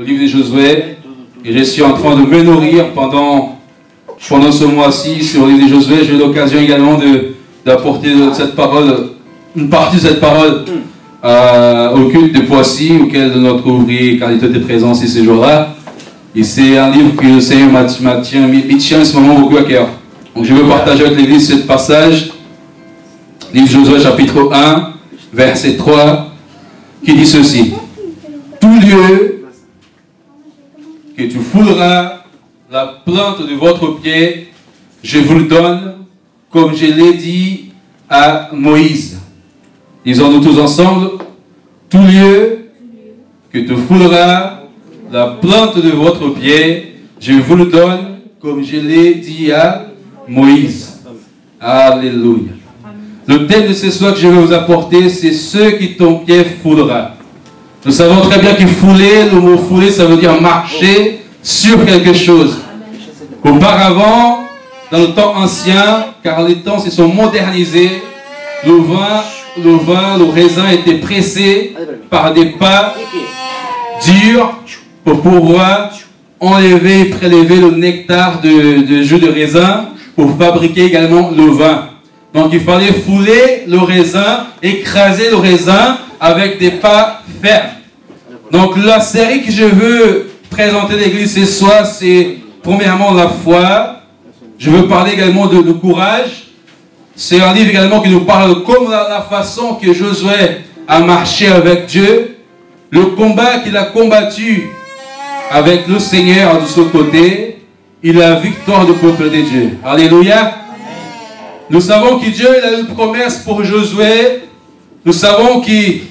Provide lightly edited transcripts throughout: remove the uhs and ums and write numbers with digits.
le livre de Josué. Et je suis en train de me nourrir pendant ce mois-ci sur le livre de Josué. J'ai eu l'occasion également d'apporter cette parole, une partie de cette parole au culte de Poissy, auquel notre ouvrier qualité de présence ces jours-là. Et c'est un livre que le Seigneur m'a tient en ce moment beaucoup à cœur. Donc je veux partager avec l'Église ce passage, livre de Josué chapitre 1, verset 3, qui dit ceci. Tout lieu que tu fouleras la plante de votre pied, je vous le donne, comme je l'ai dit à Moïse. Disons-nous tous ensemble, tout lieu que tu fouleras la plante de votre pied, je vous le donne, comme je l'ai dit à Moïse. Alléluia. Le thème de ce soir que je vais vous apporter, c'est ce qui ton pied foulera. Nous savons très bien que fouler, le mot fouler, ça veut dire marcher sur quelque chose. Auparavant, dans le temps ancien, car les temps se sont modernisés, le raisin était pressé par des pas durs pour pouvoir enlever et prélever le nectar de jus de raisin pour fabriquer également le vin. Donc il fallait fouler le raisin, écraser le raisin avec des pas fermes. Donc la série que je veux présenter à l'église ce soir, c'est premièrement la foi. Je veux parler également de courage. C'est un livre également qui nous parle de comme la façon que Josué a marché avec Dieu, le combat qu'il a combattu avec le Seigneur de son côté, et la victoire du peuple de Dieu. Alléluia. Nous savons que Dieu il a une promesse pour Josué. Nous savons qu'il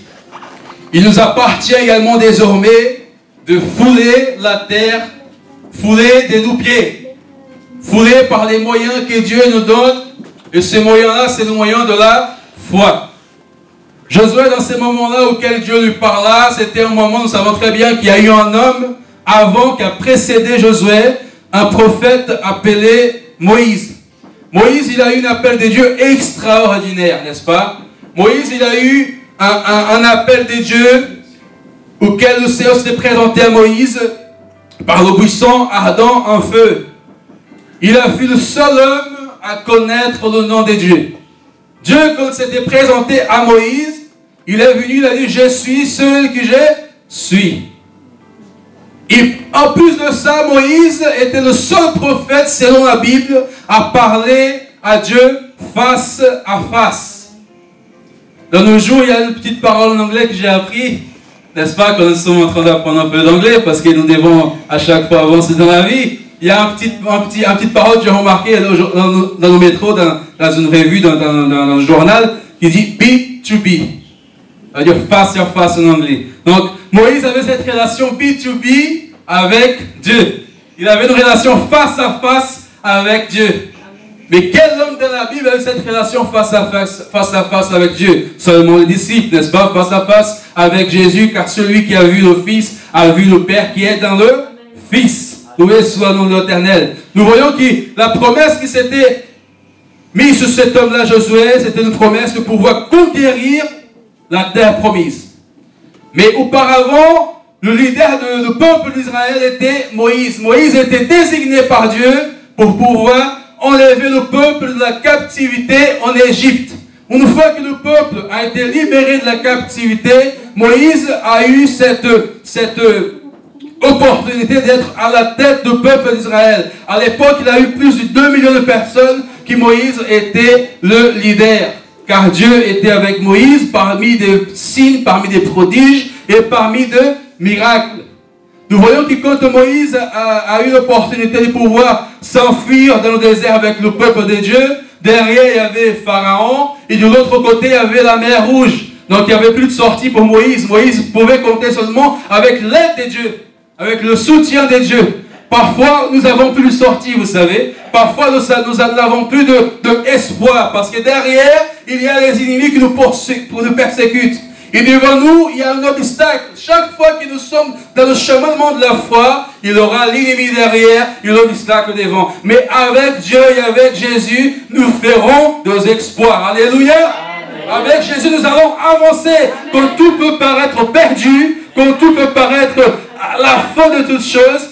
nous appartient également désormais de fouler la terre, fouler de nos pieds, fouler par les moyens que Dieu nous donne. Et ce moyen-là, c'est le moyen de la foi. Josué, dans ces moments-là auxquels Dieu lui parla, c'était un moment, nous savons très bien qu'il y a eu un homme avant qui a précédé Josué, un prophète appelé Moïse. Moïse, il a eu un appel de Dieu extraordinaire, n'est-ce pas? Moïse, il a eu un appel de Dieu auquel le Seigneur s'est présenté à Moïse par le buisson ardent en feu. Il a fut le seul homme à connaître le nom de Dieu. Dieu, quand il s'était présenté à Moïse, il est venu, il a dit, je suis celui que je suis. Et en plus de ça, Moïse était le seul prophète, selon la Bible, à parler à Dieu face à face. Dans nos jours, il y a une petite parole en anglais que j'ai appris, n'est-ce pas, quand nous sommes en train d'apprendre un peu d'anglais, parce que nous devons à chaque fois avancer dans la vie. Il y a une petite parole que j'ai remarquée dans le métro, dans une revue, dans un journal, qui dit B2B. Ça veut dire face à face en anglais. Donc, Moïse avait cette relation B2B avec Dieu. Il avait une relation face à face avec Dieu. Mais quel homme de la Bible a eu cette relation face à face avec Dieu? Seulement les disciples, n'est-ce pas? Face à face avec Jésus, car celui qui a vu le Fils a vu le Père qui est dans le Fils. Loué soit le nom de l'Éternel. Nous voyons que la promesse qui s'était mise sur cet homme-là, Josué, c'était une promesse de pouvoir conquérir la terre promise. Mais auparavant, le leader du peuple d'Israël était Moïse. Moïse était désigné par Dieu pour pouvoir enlever le peuple de la captivité en Égypte. Une fois que le peuple a été libéré de la captivité, Moïse a eu cette opportunité d'être à la tête du peuple d'Israël. À l'époque, il a eu plus de 2 millions de personnes qui Moïse était le leader. Car Dieu était avec Moïse parmi des signes, parmi des prodiges et parmi des miracles. Nous voyons que quand Moïse a eu l'opportunité de pouvoir s'enfuir dans le désert avec le peuple de Dieu, derrière il y avait Pharaon et de l'autre côté il y avait la mer Rouge. Donc il n'y avait plus de sortie pour Moïse. Moïse pouvait compter seulement avec l'aide de Dieu, avec le soutien de Dieu. Parfois, nous n'avons plus de sortie, vous savez. Parfois, nous n'avons plus d'espoir. Parce que derrière, il y a les ennemis qui nous persécutent. Et devant nous, il y a un obstacle. Chaque fois que nous sommes dans le cheminement de la foi, il y aura l'ennemi derrière et l'obstacle devant. Mais avec Dieu et avec Jésus, nous ferons des exploits. Alléluia. Amen. Avec Jésus, nous allons avancer. Quand tout peut paraître perdu, quand tout peut paraître la la fin de toutes choses,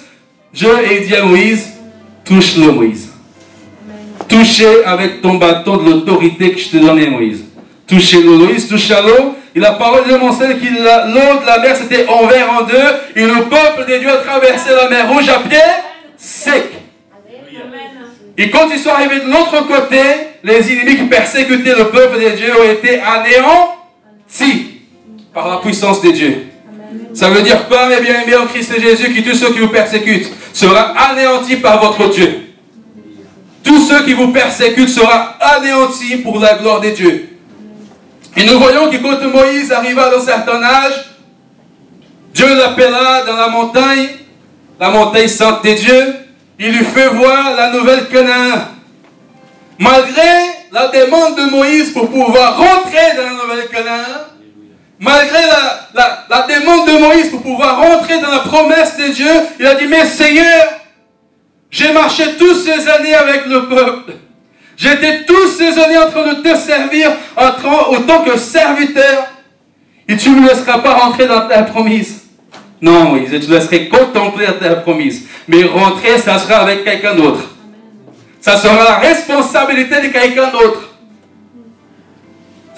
Dieu dit à Moïse, touche-le Moïse. Touchez avec ton bâton de l'autorité que je t'ai donné Moïse. Touchez-le Moïse, touche à l'eau. Et la parole de Dieu mentionne que l'eau de la mer s'était ouverte en deux et le peuple de Dieu a traversé la mer Rouge à pied sec. Et quand ils sont arrivés de l'autre côté, les ennemis qui persécutaient le peuple de Dieu ont été anéantis par la puissance de Dieu. Ça veut dire pas, mes bien-aimés en Christ Jésus, que tous ceux qui vous persécutent seront anéantis par votre Dieu. Tous ceux qui vous persécutent seront anéantis pour la gloire de Dieu. Et nous voyons que quand Moïse arriva dans un certain âge, Dieu l'appela dans la montagne sainte de Dieu. Il lui fait voir la nouvelle Canaan. Malgré la demande de Moïse pour pouvoir rentrer dans la nouvelle Canaan, malgré la demande de Moïse pour pouvoir rentrer dans la promesse de Dieu, il a dit, mais Seigneur, j'ai marché toutes ces années avec le peuple. J'étais toutes ces années en train de te servir en tant que serviteur. Et tu ne me laisseras pas rentrer dans la terre promise. Non, Moïse, je te laisserai contempler la terre promise. Mais rentrer, ça sera avec quelqu'un d'autre. Ça sera la responsabilité de quelqu'un d'autre.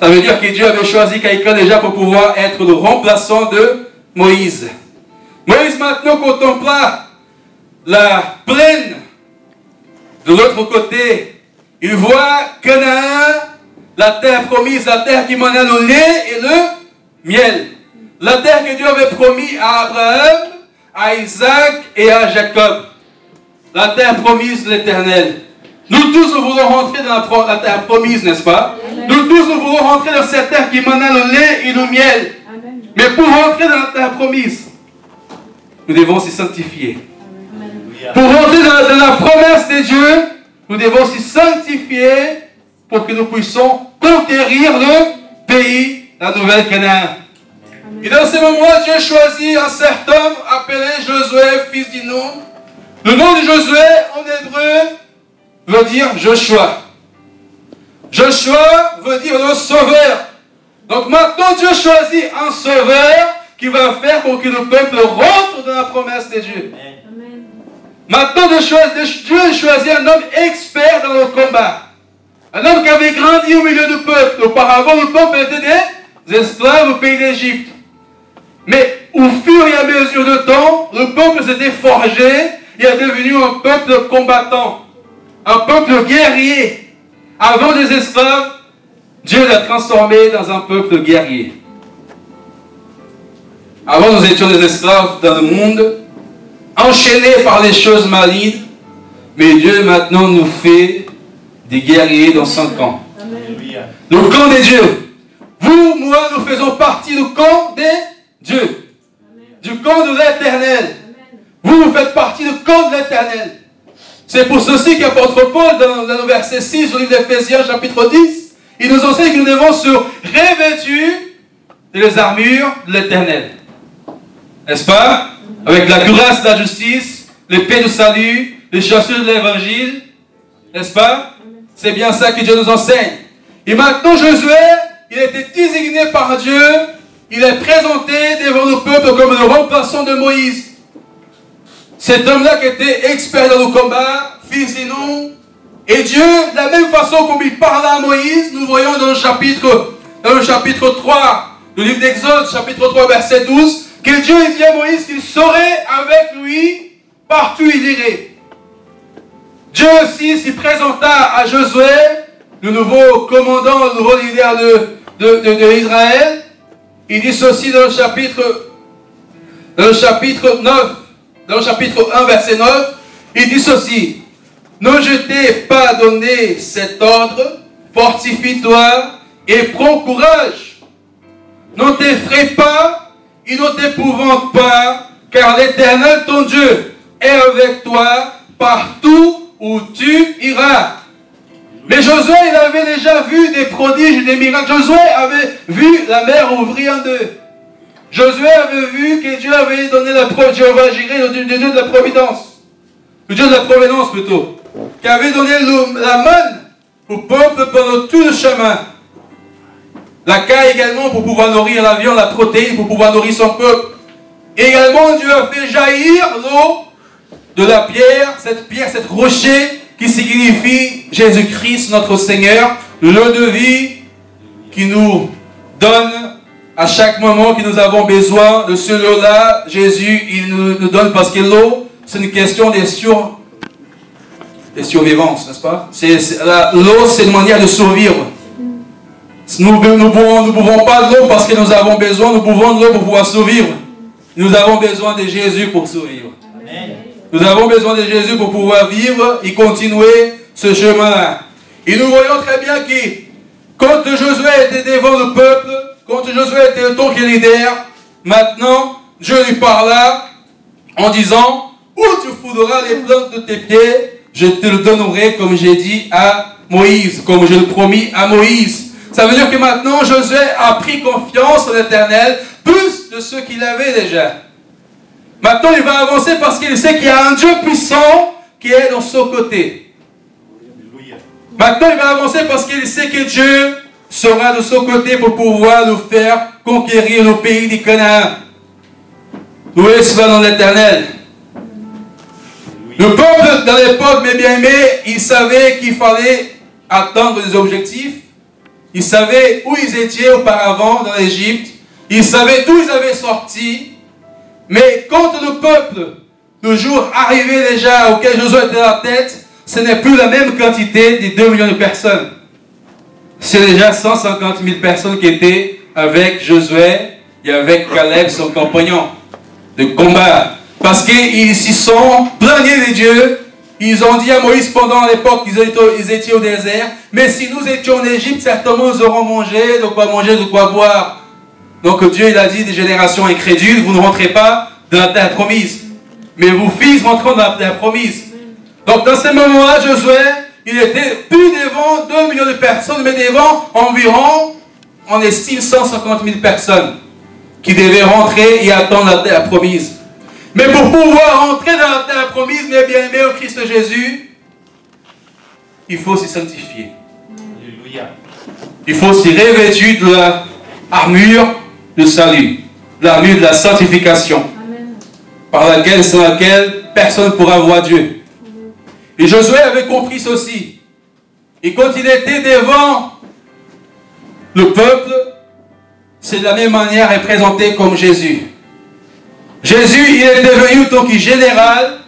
Ça veut dire que Dieu avait choisi quelqu'un déjà pour pouvoir être le remplaçant de Moïse. Moïse maintenant contempla la plaine de l'autre côté. Il voit Canaan, la terre promise, la terre qui menait le lait et le miel. La terre que Dieu avait promis à Abraham, à Isaac et à Jacob. La terre promise de l'Éternel. Nous tous, nous voulons rentrer dans la terre promise, n'est-ce pas? Amen. Nous tous, nous voulons rentrer dans cette terre qui menait le lait et le miel. Amen. Mais pour rentrer dans la terre promise, nous devons s'y sanctifier. Amen. Pour rentrer dans la promesse de Dieu, nous devons s'y sanctifier pour que nous puissions conquérir le pays, la nouvelle Canaan. Et dans ce moment, Dieu choisit un certain homme appelé Josué, fils d'Inun. Le nom de Josué, en hébreu, veut dire Joshua. Joshua veut dire le sauveur. Donc maintenant, Dieu choisit un sauveur qui va faire pour que le peuple rentre dans la promesse de Dieu. Amen. Maintenant, Dieu choisit un homme expert dans le combat. Un homme qui avait grandi au milieu du peuple. Auparavant, le peuple était des esclaves au pays d'Égypte. Mais au fur et à mesure du temps, le peuple s'était forgé et est devenu un peuple combattant, un peuple guerrier. Avant des esclaves, Dieu l'a transformé dans un peuple guerrier. Avant, nous étions des esclaves dans le monde, enchaînés par les choses malignes, mais Dieu maintenant nous fait des guerriers dans son camp. Le camp des dieux. Vous, moi, nous faisons partie du camp des Dieu, du camp de l'Éternel. Vous faites partie du camp de l'Éternel. C'est pour ceci qu'apôtre Paul, dans le verset 6 au livre d'Éphésiens, chapitre 10, il nous enseigne que nous devons se revêtir des armures de l'Éternel. N'est-ce pas? Avec la grâce de la justice, l'épée du salut, les chaussures de l'Évangile. N'est-ce pas? C'est bien ça que Dieu nous enseigne. Et maintenant, Josué, il a été désigné par Dieu. Il est présenté devant le peuple comme le remplaçant de Moïse. Cet homme-là qui était expert dans le combat, fils d'Inun. Et Dieu, de la même façon comme il parla à Moïse, nous voyons dans le chapitre 3, le livre d'Exode, chapitre 3, verset 12, que Dieu dit à Moïse qu'il serait avec lui partout où il irait. Dieu aussi s'y présenta à Josué, le nouveau commandant, le nouveau leader de Israël. Il dit ceci dans le chapitre 9, dans le chapitre 1, verset 9, il dit ceci: ne je t'ai pas donné cet ordre, fortifie-toi et prends courage. Ne t'effraie pas et ne t'épouvante pas, car l'Éternel ton Dieu est avec toi partout où tu iras. Mais Josué, il avait déjà vu des prodiges et des miracles. Josué avait vu la mer ouvrir en deux. Josué avait vu que Dieu avait donné la providence, Jéhovah Jireh, le Dieu de la providence. Le Dieu de la providence plutôt. Qui avait donné la manne au peuple pendant tout le chemin. La caille également pour pouvoir nourrir la viande, la protéine pour pouvoir nourrir son peuple. Et également, Dieu a fait jaillir l'eau de la pierre, cette rocher qui signifie Jésus-Christ, notre Seigneur, l'eau de vie qui nous donne à chaque moment que nous avons besoin de ce lot-là. Jésus, il nous donne parce que l'eau, c'est une question des survivances, n'est-ce pas? L'eau, c'est une manière de survivre. Nous ne buvons pas de l'eau parce que nous avons besoin, nous buvons de l'eau pour pouvoir survivre. Nous avons besoin de Jésus pour survivre. Amen. Nous avons besoin de Jésus pour pouvoir vivre et continuer ce chemin-là. Et nous voyons très bien que quand Josué était devant le peuple, quand Josué était le ton qui leader, maintenant Dieu lui parla en disant: où tu foudras les plantes de tes pieds, je te le donnerai comme j'ai dit à Moïse, comme je le promis à Moïse. Ça veut dire que maintenant Josué a pris confiance en l'Éternel, plus de ce qu'il avait déjà. Maintenant il va avancer parce qu'il sait qu'il y a un Dieu puissant qui est dans son côté. Maintenant il va avancer parce qu'il sait que Dieu sera de son côté pour pouvoir nous faire conquérir le pays du Canaan. Louez cela dans l'Éternel. Le peuple dans l'époque, mes bien-aimés, il savait qu'il fallait atteindre des objectifs. Ils savaient où ils étaient auparavant dans l'Égypte. Ils savaient d'où ils avaient sorti. Mais quand le peuple, le jour arrivé déjà auquel Josué était à la tête, ce n'est plus la même quantité des 2 millions de personnes. C'est déjà 150 000 personnes qui étaient avec Josué et avec Caleb, son compagnon de combat. Parce qu'ils s'y sont plaignés de Dieu. Ils ont dit à Moïse pendant l'époque qu'ils étaient au désert: mais si nous étions en Égypte, certainement nous aurons mangé, de quoi boire. Donc Dieu, il a dit des générations incrédules: vous ne rentrez pas dans la terre promise, mais vos fils rentreront dans la terre promise. Donc dans ce moment-là, Josué, il était plus devant 2 millions de personnes, mais devant environ, on estime 150 000 personnes qui devaient rentrer et attendre la terre promise. Mais pour pouvoir entrer dans la terre promise, mes bien-aimés au Christ Jésus, il faut s'y sanctifier. Alléluia. Il faut s'y revêtir de l'armure du salut, l'armure de la sanctification, sans laquelle personne ne pourra voir Dieu. Et Josué avait compris ceci. Et quand il était devant le peuple, c'est de la même manière représenté comme Jésus. Jésus, il est devenu en tant que général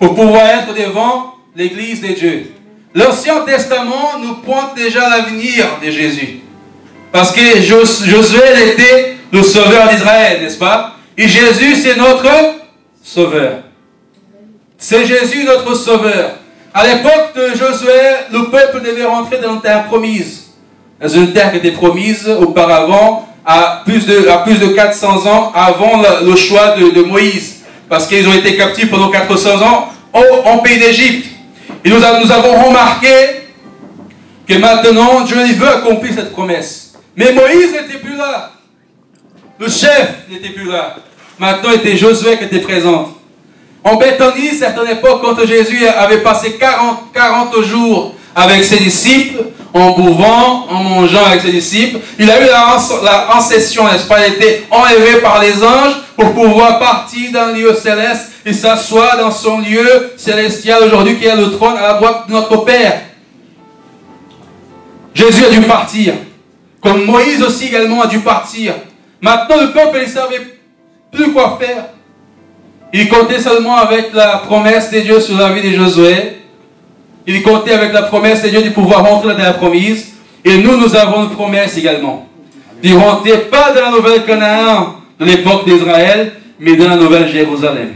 pour pouvoir être devant l'église de Dieu. L'Ancien Testament nous pointe déjà l'avenir de Jésus. Parce que Josué était le sauveur d'Israël, n'est-ce pas? Et Jésus, c'est notre sauveur. C'est Jésus notre sauveur. À l'époque de Josué, le peuple devait rentrer dans une terre promise. Dans une terre qui était promise auparavant, à plus de 400 ans avant le choix de Moïse. Parce qu'ils ont été captifs pendant 400 ans en pays d'Égypte. Et nous avons remarqué que maintenant, Dieu veut accomplir cette promesse. Mais Moïse n'était plus là. Le chef n'était plus là. Maintenant, c'était Josué qui était présent. En Béthanie, certaines époques, quand Jésus avait passé 40 jours avec ses disciples, en buvant, en mangeant avec ses disciples, il a eu la ascension, n'est-ce pas? Il a été enlevé par les anges pour pouvoir partir dans le lieu céleste et s'asseoir dans son lieu célestial aujourd'hui qui est le trône à la droite de notre Père. Jésus a dû partir, comme Moïse aussi également a dû partir. Maintenant le peuple ne savait plus quoi faire. Il comptait seulement avec la promesse de Dieu sur la vie de Josué. Il comptait avec la promesse de Dieu de pouvoir rentrer dans la terre promise. Et nous avons une promesse également. De rentrer pas dans la nouvelle Canaan de l'époque d'Israël, mais dans la nouvelle Jérusalem.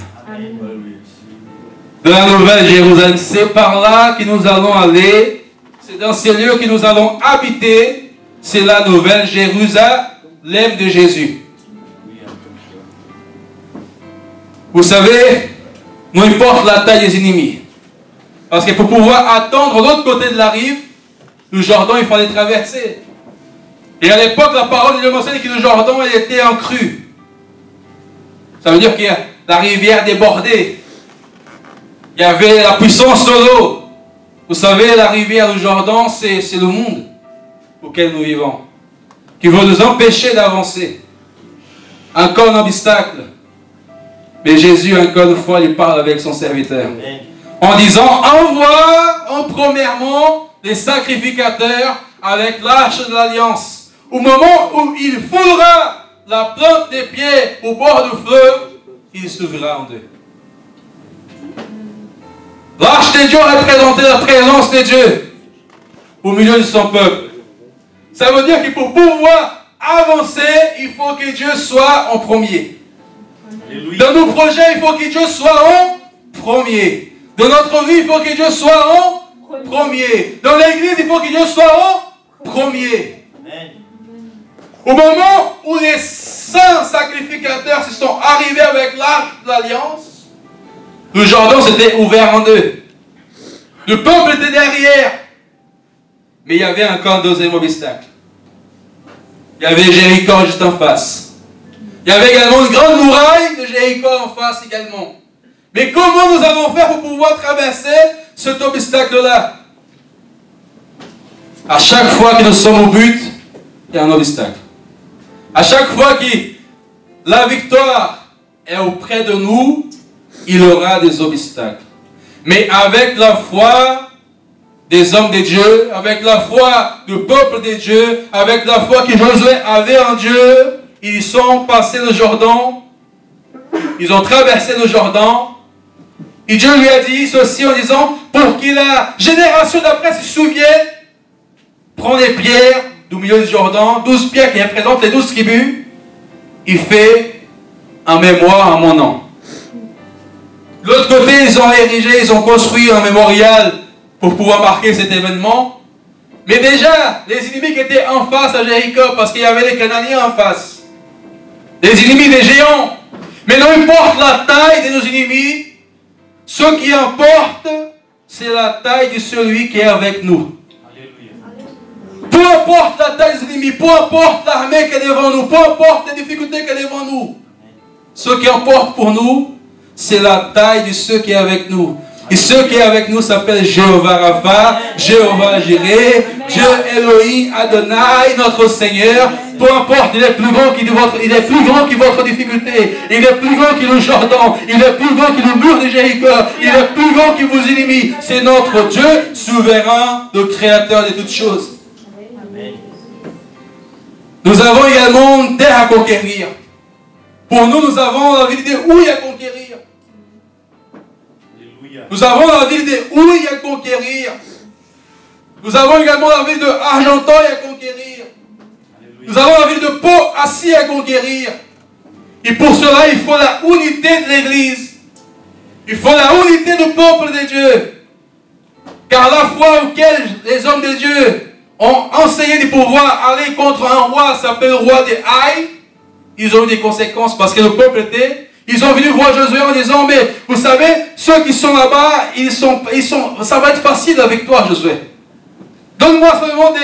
Dans la nouvelle Jérusalem. C'est par là que nous allons aller. C'est dans ces lieux que nous allons habiter. C'est la nouvelle Jérusalem de Jésus. Vous savez, peu importe la taille des ennemis. Parce que pour pouvoir attendre l'autre côté de la rive, le Jordan, il fallait traverser. Et à l'époque, la parole de Dieu mentionne que le Jordan, il était en crue. Ça veut dire que la rivière débordait. Il y avait la puissance de l'eau. Vous savez, la rivière du Jordan, c'est le monde auquel nous vivons, qui veut nous empêcher d'avancer. encore un obstacle. Mais Jésus, encore une fois, il parle avec son serviteur. En disant, envoie premièrement les sacrificateurs avec l'arche de l'alliance. Au moment où il foulera la plante des pieds au bord du fleuve, il s'ouvrira en deux. L'arche de Dieu représentait la présence de Dieu au milieu de son peuple. Ça veut dire que pour pouvoir avancer, il faut que Dieu soit en premier. Dans nos projets, il faut que Dieu soit en premier. Dans notre vie, il faut que Dieu soit en premier. Dans l'église, il faut que Dieu soit en premier. Au moment où les saints sacrificateurs se sont arrivés avec l'arche de l'alliance, le Jourdain s'était ouvert en deux. Le peuple était derrière. Mais il y avait encore un deuxième obstacle. Il y avait Jéricho juste en face. Il y avait également une grande muraille de Jéricho en face également. Mais comment nous allons faire pour pouvoir traverser cet obstacle-là? À chaque fois que nous sommes au but, il y a un obstacle. À chaque fois que la victoire est auprès de nous, il y aura des obstacles. Mais avec la foi des hommes de Dieu, avec la foi du peuple de Dieu, avec la foi que Josué avait en Dieu, ils sont passés le Jourdain, ils ont traversé le Jourdain, et Dieu lui a dit ceci en disant, pour que la génération d'après se souvienne, prends les pierres du milieu du Jourdain, 12 pierres qui représentent les 12 tribus, il fait en mémoire à mon nom. De l'autre côté, ils ont érigé, ils ont construit un mémorial pour pouvoir marquer cet événement. Mais déjà, les ennemis qui étaient en face à Jéricho, parce qu'il y avait les Cananéens en face. Les ennemis des géants. Mais non importe la taille de nos ennemis, ce qui importe, c'est la taille de celui qui est avec nous. Peu importe la taille des ennemis, peu importe l'armée qui est devant nous, peu importe les difficultés qui est devant nous. Ce qui importe pour nous, c'est la taille de ceux qui est avec nous. Et ceux qui est avec nous s'appelle Jéhovah Rapha, Jéhovah Jireh, Dieu Elohim, Adonai, notre Seigneur. Peu importe, il est plus grand que votre difficulté. Il est plus grand que le Jourdain. Il est plus grand que le mur de Jéricho. Il est plus grand que vos ennemis. C'est notre Dieu souverain, le créateur de toutes choses. Nous avons également une terre à conquérir. Pour nous, nous avons la ville de Houille à conquérir. Nous avons la ville de Houille à conquérir. Nous avons également la ville de Argenteuil à conquérir. Nous avons la ville de Pau-Assis à conquérir. Et pour cela, il faut la unité de l'Église. Il faut la unité du peuple de Dieu. Car la foi auquel les hommes de Dieu ont enseigné de pouvoir aller contre un roi, s'appelle le roi des Haïs, ils ont eu des conséquences parce que le peuple était... Ils ont venu voir Josué en disant, mais vous savez, ceux qui sont là-bas, ça va être facile avec toi, Josué. Donne-moi seulement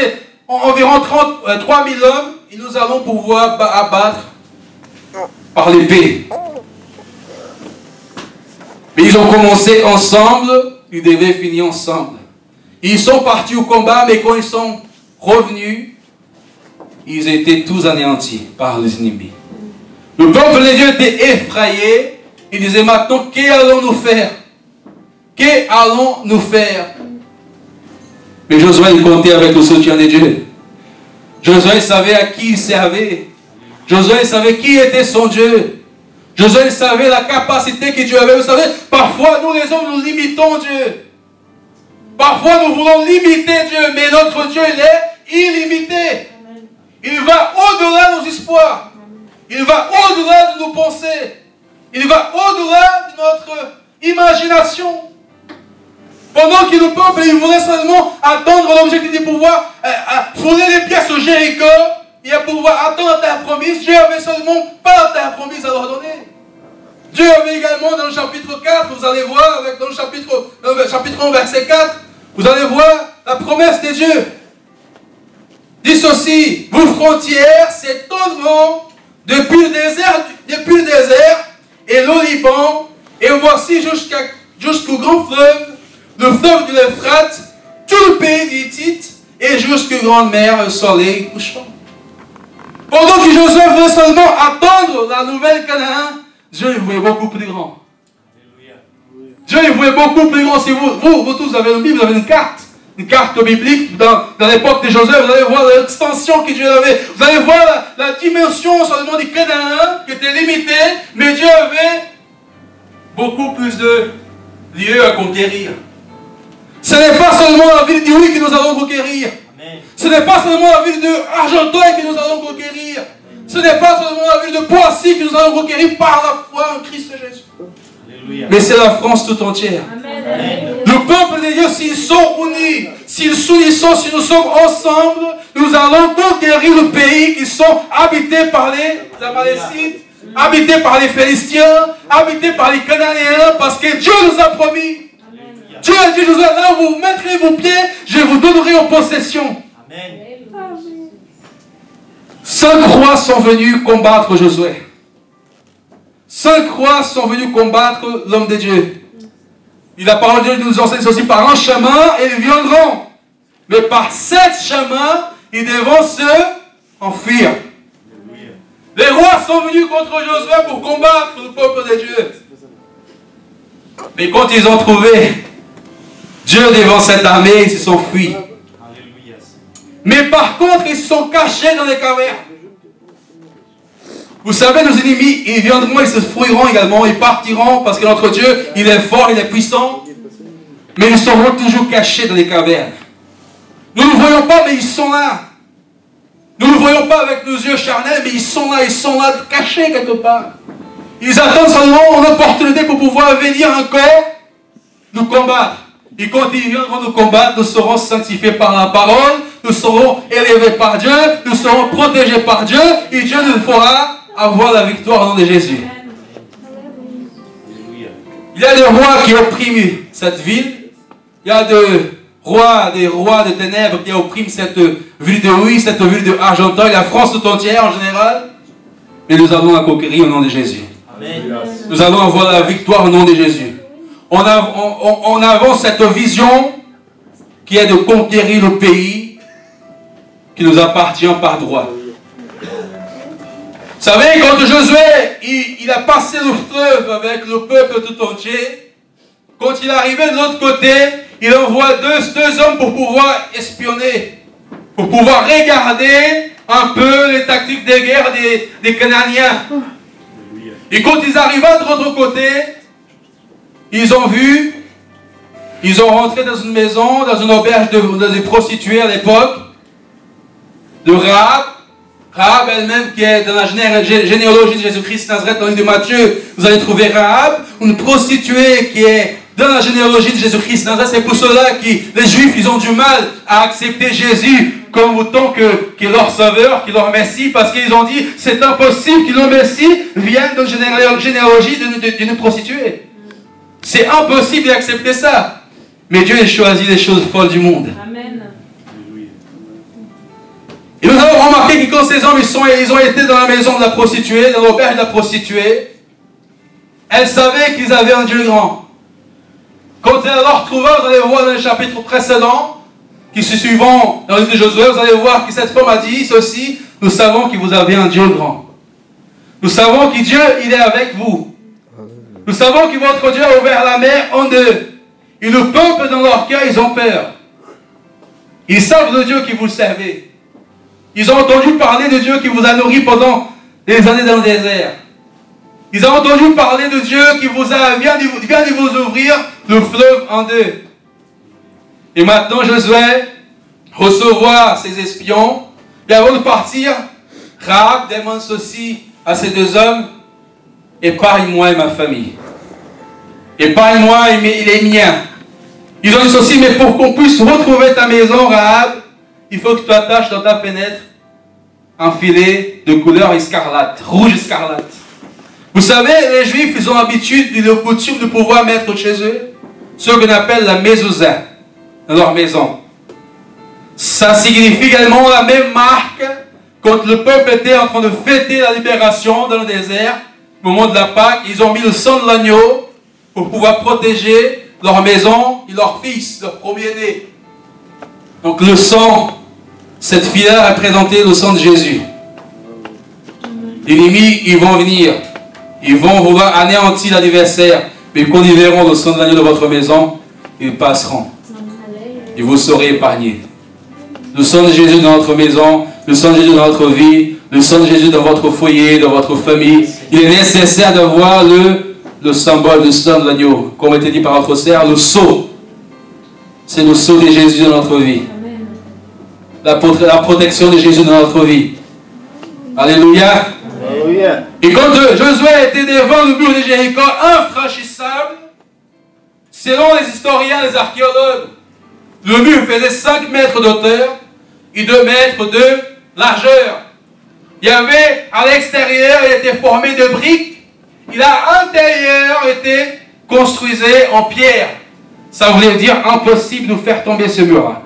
environ 3 000 hommes et nous allons pouvoir abattre par l'épée. Mais ils ont commencé ensemble, ils devaient finir ensemble. Ils sont partis au combat, mais quand ils sont revenus, ils étaient tous anéantis par les ennemis. Le peuple de Dieu était effrayé. Il disait maintenant, qu'allons-nous faire? Qu'allons-nous faire? Mais Josué, il comptait avec le soutien de Dieu. Josué savait à qui il servait. Josué savait qui était son Dieu. Josué savait la capacité que Dieu avait. Vous savez, parfois, nous les hommes, nous limitons Dieu. Parfois, nous voulons limiter Dieu, mais notre Dieu, il est illimité. Il va au-delà de nos espoirs. Il va au-delà de nos pensées. Il va au-delà de notre imagination. Pendant que le peuple, il voulait seulement attendre l'objectif de pouvoir fouler les pièces au Jéricho et à pouvoir attendre la terre promise, Dieu avait seulement pas la terre promise à leur donner. Dieu avait également dans le chapitre 4, vous allez voir, dans le chapitre 1, verset 4, vous allez voir la promesse de Dieu. Dit ceci, vos frontières s'étendront depuis le désert et le Liban, et voici jusqu'au grand fleuve, le fleuve de l'Euphrate, tout le pays d'Hittite, et jusqu'aux grandes mers, le soleil couchant. Pendant que Josué voulait seulement attendre la nouvelle Canaan, Dieu il voulait beaucoup plus grand. Dieu il voulait beaucoup plus grand. Si vous tous avez une Bible, vous avez une carte biblique dans l'époque de Josué, vous allez voir l'extension que Dieu avait. Vous allez voir la dimension seulement du Canaan qui était limitée, mais Dieu avait beaucoup plus de lieux à conquérir. Ce n'est pas seulement la ville d'Iwi que nous allons conquérir. Amen. Ce n'est pas seulement la ville d'Argenteuil que nous allons conquérir. Amen. Ce n'est pas seulement la ville de Poissy que nous allons conquérir par la foi en Christ Jésus. Alléluia. Mais c'est la France tout entière. Amen. Amen. Le peuple de Dieu, s'ils sont unis, si nous sommes ensemble, nous allons conquérir le pays qui sont habités par les Amalécites, habités par les Philistins, habités par les Cananéens, parce que Dieu nous a promis. Dieu a dit, là où vous mettrez vos pieds, je vous donnerai en possession. Amen. 5 rois sont venus combattre Josué. 5 rois sont venus combattre l'homme de Dieu. Et la parole de Dieu nous enseigne aussi par un chemin, et ils viendront. Mais par 7 chemins, ils devront se enfuir. Les rois sont venus contre Josué pour combattre le peuple de Dieu. Mais quand ils ont trouvé Dieu devant cette armée, ils se sont fuis. Mais par contre, ils se sont cachés dans les cavernes. Vous savez, nos ennemis, ils viendront, ils se fuiront également, ils partiront parce que notre Dieu, il est fort, il est puissant. Mais ils seront toujours cachés dans les cavernes. Nous ne le voyons pas, mais ils sont là. Nous ne le voyons pas avec nos yeux charnels, mais ils sont là cachés quelque part. Ils attendent seulement une opportunité pour pouvoir venir encore nous combattre. Et quand ils viendront nous combattre, nous serons sanctifiés par la parole, nous serons élevés par Dieu, nous serons protégés par Dieu, et Dieu nous fera avoir la victoire au nom de Jésus. Il y a des rois qui oppriment cette ville, il y a des rois de ténèbres qui oppriment cette ville de Huy, cette ville de Argenteuil, la France tout entière en général, mais nous allons la conquérir au nom de Jésus. Amen. Nous allons avoir la victoire au nom de Jésus. On avance cette vision qui est de conquérir le pays qui nous appartient par droit. Vous savez, quand Josué il a passé le fleuve avec le peuple tout entier, quand il est arrivé de l'autre côté, il envoie deux hommes pour pouvoir espionner, pour pouvoir regarder un peu les tactiques de guerre des Cananéens. Et quand ils arrivaient de l'autre côté, ils ont vu, ils ont rentré dans une maison, dans une auberge de prostituées à l'époque, de Rahab. Rahab elle-même qui est dans la généalogie de Jésus-Christ Nazareth, dans le livre de Matthieu, vous allez trouver Rahab, une prostituée qui est dans la généalogie de Jésus-Christ Nazareth. C'est pour cela que les Juifs, ils ont du mal à accepter Jésus comme autant que leur sauveur, que leur Messie, parce qu'ils ont dit, c'est impossible que le Messie vienne de la généalogie d'une prostituée. C'est impossible d'accepter ça. Mais Dieu a choisi les choses folles du monde. Amen. Et nous avons remarqué que quand ces hommes ils ont été dans la maison de la prostituée, dans l'auberge de la prostituée, elle savait qu'ils avaient un Dieu grand. Quand elle leur trouva, vous allez voir dans le chapitre précédent, qui se suivant dans le livre de Josué, vous allez voir que cette femme a dit ceci, nous savons que vous avez un Dieu grand. Nous savons que Dieu, il est avec vous. Nous savons que votre Dieu a ouvert la mer en deux. Et le peuple dans leur cœur, ils ont peur. Ils savent le Dieu que vous servez. Ils ont entendu parler de Dieu qui vous a nourri pendant des années dans le désert. Ils ont entendu parler de Dieu qui vient de vous ouvrir le fleuve en deux. Et maintenant, Josué recevoir ses espions. Et avant de partir, Rahab demande ceci à ces deux hommes: épargne-moi et ma famille. Épargne-moi et les miens. Ils ont dit ceci: mais pour qu'on puisse retrouver ta maison, Rahab, il faut que tu attaches dans ta fenêtre un filet de couleur escarlate, rouge escarlate. Vous savez, les Juifs, ils ont l'habitude et le coutume de pouvoir mettre chez eux ce qu'on appelle la mezouza dans leur maison. Ça signifie également la même marque quand le peuple était en train de fêter la libération dans le désert, au moment de la Pâque. Ils ont mis le sang de l'agneau pour pouvoir protéger leur maison et leurs fils, leur premier-né. Donc le sang, cette filet représentait le sang de Jésus. Les ennemis, ils vont venir. Ils vont vouloir anéantir l'adversaire. Mais quand ils verront le sang de l'agneau de votre maison, ils passeront. Et vous serez épargnés. Le sang de Jésus dans notre maison, le sang de Jésus dans notre vie, le sang de Jésus dans votre foyer, dans votre famille. Il est nécessaire d'avoir le symbole du sang de l'agneau. Comme a été dit par notre sœur, le sceau. C'est le sceau de Jésus dans notre vie. La protection de Jésus dans notre vie. Alléluia. Alléluia. Et quand Josué était devant le mur de Jéricho, infranchissable, selon les historiens, les archéologues, le mur faisait 5 mètres de hauteur et 2 mètres de largeur. Il y avait à l'extérieur, il était formé de briques, et à l'intérieur était construit en pierre. Ça voulait dire impossible de faire tomber ce mur.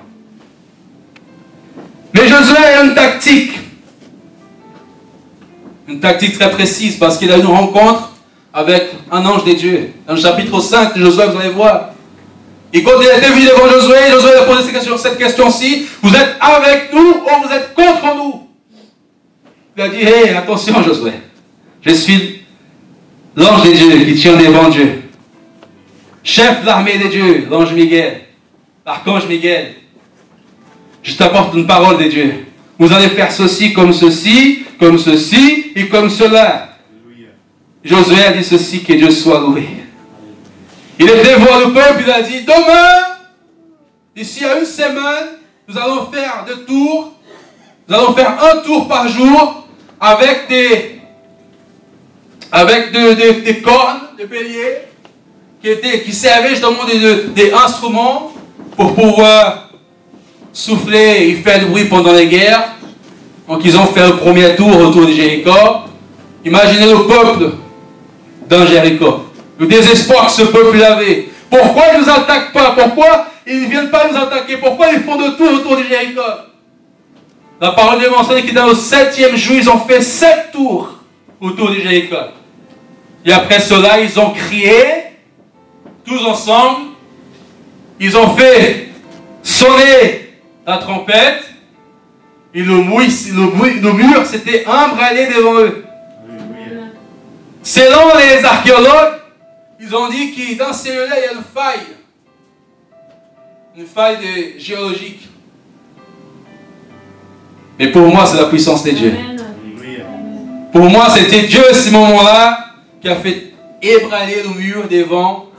Mais Josué a une tactique. Une tactique très précise parce qu'il a une rencontre avec un ange de Dieu. Dans le chapitre 5 de Josué, vous allez voir. Et quand il était venu devant Josué, Josué a posé cette question-ci. Vous êtes avec nous ou vous êtes contre nous? Il a dit, hé, attention Josué. Je suis l'ange de Dieu qui tient devant Dieu. Chef de l'armée de Dieu, l'ange Miguel. L'archange Miguel. Je t'apporte une parole de Dieu. Vous allez faire ceci, comme ceci et comme cela. Josué a dit ceci, que Dieu soit loué. Il était voir le peuple, il a dit, demain, d'ici à une semaine, nous allons faire 2 tours. Nous allons faire un tour par jour avec des cornes de bélier qui servaient justement des instruments pour pouvoir souffler et faire du bruit pendant les guerres. Donc ils ont fait le premier tour autour de Jéricho. Imaginez le peuple dans Jéricho. Le désespoir que ce peuple avait. Pourquoi ils ne nous attaquent pas? Pourquoi ils ne viennent pas nous attaquer? Pourquoi ils font 2 tours autour de Jéricho? La parole de mentionne que dans le 7e jour, ils ont fait 7 tours autour de Jéricho. Et après cela, ils ont crié, tous ensemble. Ils ont fait sonner la trompette. Et le mur s'était emballé devant eux. Selon les archéologues, ils ont dit que dans ces lieux-là, il y a une faille géologique. Mais pour moi, c'est la puissance de Dieu. Pour moi, c'était Dieu, à ce moment-là, qui a fait ébranler le mur devant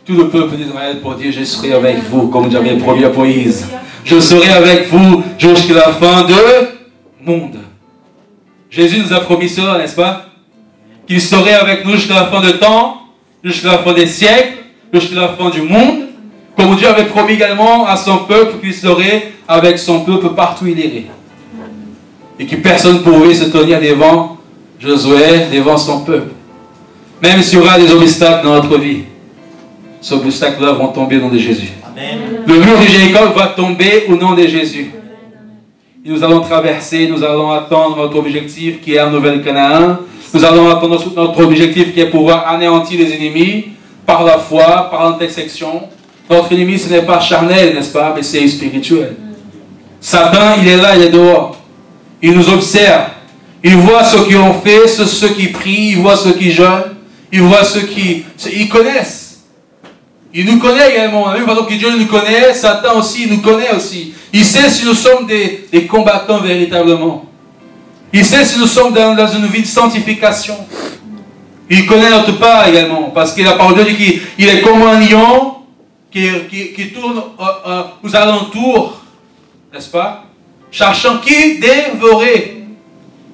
tout le peuple d'Israël pour dire, je serai avec vous, comme j'avais promis à Moïse. Je serai avec vous jusqu'à la fin du monde. Jésus nous a promis cela, n'est-ce pas? Qu'il serait avec nous jusqu'à la fin du temps, jusqu'à la fin des siècles, jusqu'à la fin du monde. Comme Dieu avait promis également à son peuple qu'il serait avec son peuple partout où il irait. Et que personne ne pouvait se tenir devant Josué, devant son peuple. Même s'il y aura des obstacles dans notre vie, ces obstacles-là vont tomber au nom de Jésus. Amen. Le mur de Jéricho va tomber au nom de Jésus. Et nous allons traverser, nous allons attendre notre objectif qui est un nouvel Canaan. Nous allons attendre notre objectif qui est pouvoir anéantir les ennemis par la foi, par l'intersection. Notre ennemi, ce n'est pas charnel, n'est-ce pas, mais c'est spirituel. Satan, il est là, il est dehors. Il nous observe. Il voit ceux qui ont fait, ceux qui prient, il voit ceux qui jeûnent, il voit ceux qui... Ils connaissent. Il nous connaît également. Même pendant que Dieu nous connaît, Satan aussi, il nous connaît aussi. Il sait si nous sommes des combattants véritablement. Il sait si nous sommes dans une vie de sanctification. Il connaît notre part également. Parce que la parole de Dieu dit qu'il est comme un lion qui tourne aux alentours, n'est-ce pas? Cherchant qui dévorer.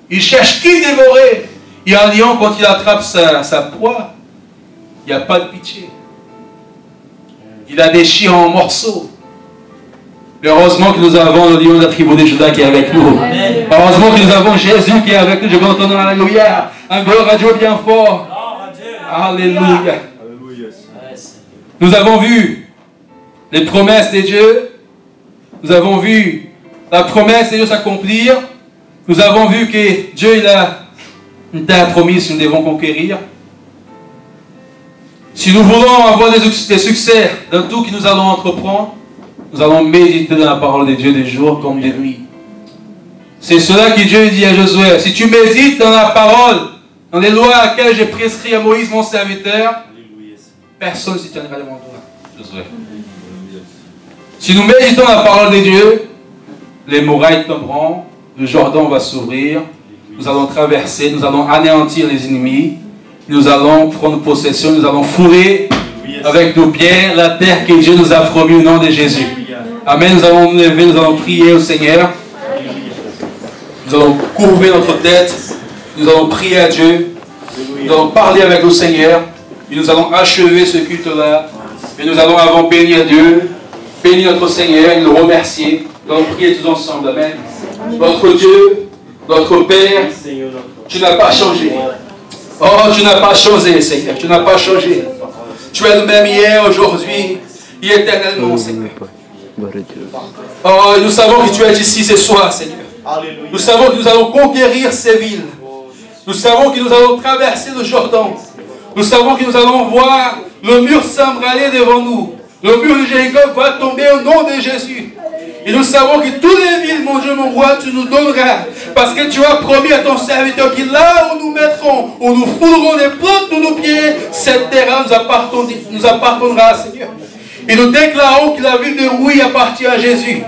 Il cherche qui dévorer. Et un lion, quand il attrape sa proie, il n'y a pas de pitié. Il la déchire en morceaux. Mais heureusement que nous avons le lion de la tribu de Juda qui est avec nous. Amen. Heureusement que nous avons Jésus qui est avec nous. Je vais entendre un alléluia. Un gloire à Dieu bien fort. Alléluia. Nous avons vu les promesses de Dieu. Nous avons vu la promesse de Dieu s'accomplir. Nous avons vu que Dieu il a une terre promise que nous devons conquérir. Si nous voulons avoir des succès dans tout que nous allons entreprendre, nous allons méditer dans la parole de Dieu des jours comme des nuits. C'est cela que Dieu dit à Josué. Si tu médites dans la parole, dans les lois à laquelle j'ai prescrit à Moïse, mon serviteur, personne ne s'y tiendra devant toi, Josué. Si nous méditons la parole de Dieu, les murailles tomberont, le Jordan va s'ouvrir, nous allons traverser, nous allons anéantir les ennemis, nous allons prendre possession, nous allons fouler avec nos pieds la terre que Dieu nous a promis au nom de Jésus. Amen. Nous allons nous lever, nous allons prier au Seigneur. Nous allons courber notre tête, nous allons prier à Dieu, nous allons parler avec le Seigneur, et nous allons achever ce culte-là, et nous allons avant bénir Dieu, bénir notre Seigneur, et le remercier. Nous allons prier tous ensemble. Amen. Notre Dieu, notre Père, tu n'as pas changé. Oh, tu n'as pas changé, Seigneur, tu n'as pas changé. Tu es le même hier, aujourd'hui, et éternellement, Seigneur. Oh, nous savons que tu es ici ce soir, Seigneur. Nous savons que nous allons conquérir ces villes. Nous savons que nous allons traverser le Jordan. Nous savons que nous allons voir le mur s'embraler devant nous. Le mur de Jéricho va tomber au nom de Jésus. Et nous savons que toutes les villes, mon Dieu, mon roi, tu nous donneras. Parce que tu as promis à ton serviteur que là où nous mettrons, où nous foulerons les plantes de nos pieds, cette terre nous appartiendra, Seigneur. Et nous déclarons que la ville de Rouy appartient à Jésus.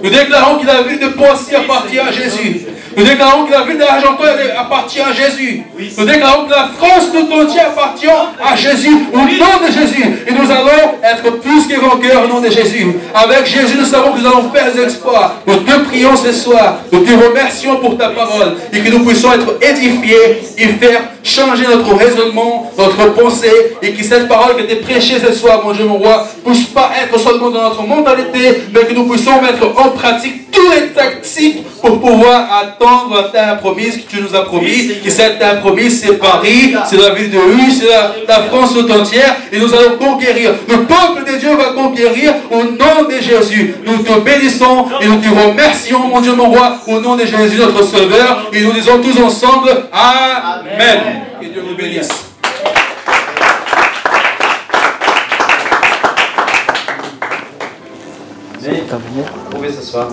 Nous déclarons que la ville de Poissy appartient à Jésus. Nous déclarons que la ville d'Argenteuil appartient à Jésus. Nous déclarons que la France tout entière appartient à Jésus, au nom de Jésus. Et nous allons être plus que vainqueurs au nom de Jésus. Avec Jésus, nous savons que nous allons faire des exploits. Nous te prions ce soir. Nous te remercions pour ta parole. Et que nous puissions être édifiés et faire changer notre raisonnement, notre pensée. Et que cette parole qui était prêchée ce soir, mon Dieu, mon roi, ne puisse pas être seulement dans notre mentalité, mais que nous puissions mettre en pratique tous les tactiques pour pouvoir attendre la terre promise que tu nous as promis. Et cette terre promise, c'est Paris, c'est la ville de Huy, c'est la France tout entière. Et nous allons conquérir. Le peuple de Dieu va conquérir au nom de Jésus. Nous te bénissons et nous te remercions, mon Dieu, mon roi, au nom de Jésus, notre Sauveur. Et nous disons tous ensemble, Amen. Que Dieu vous bénisse. Vous pouvez s'asseoir.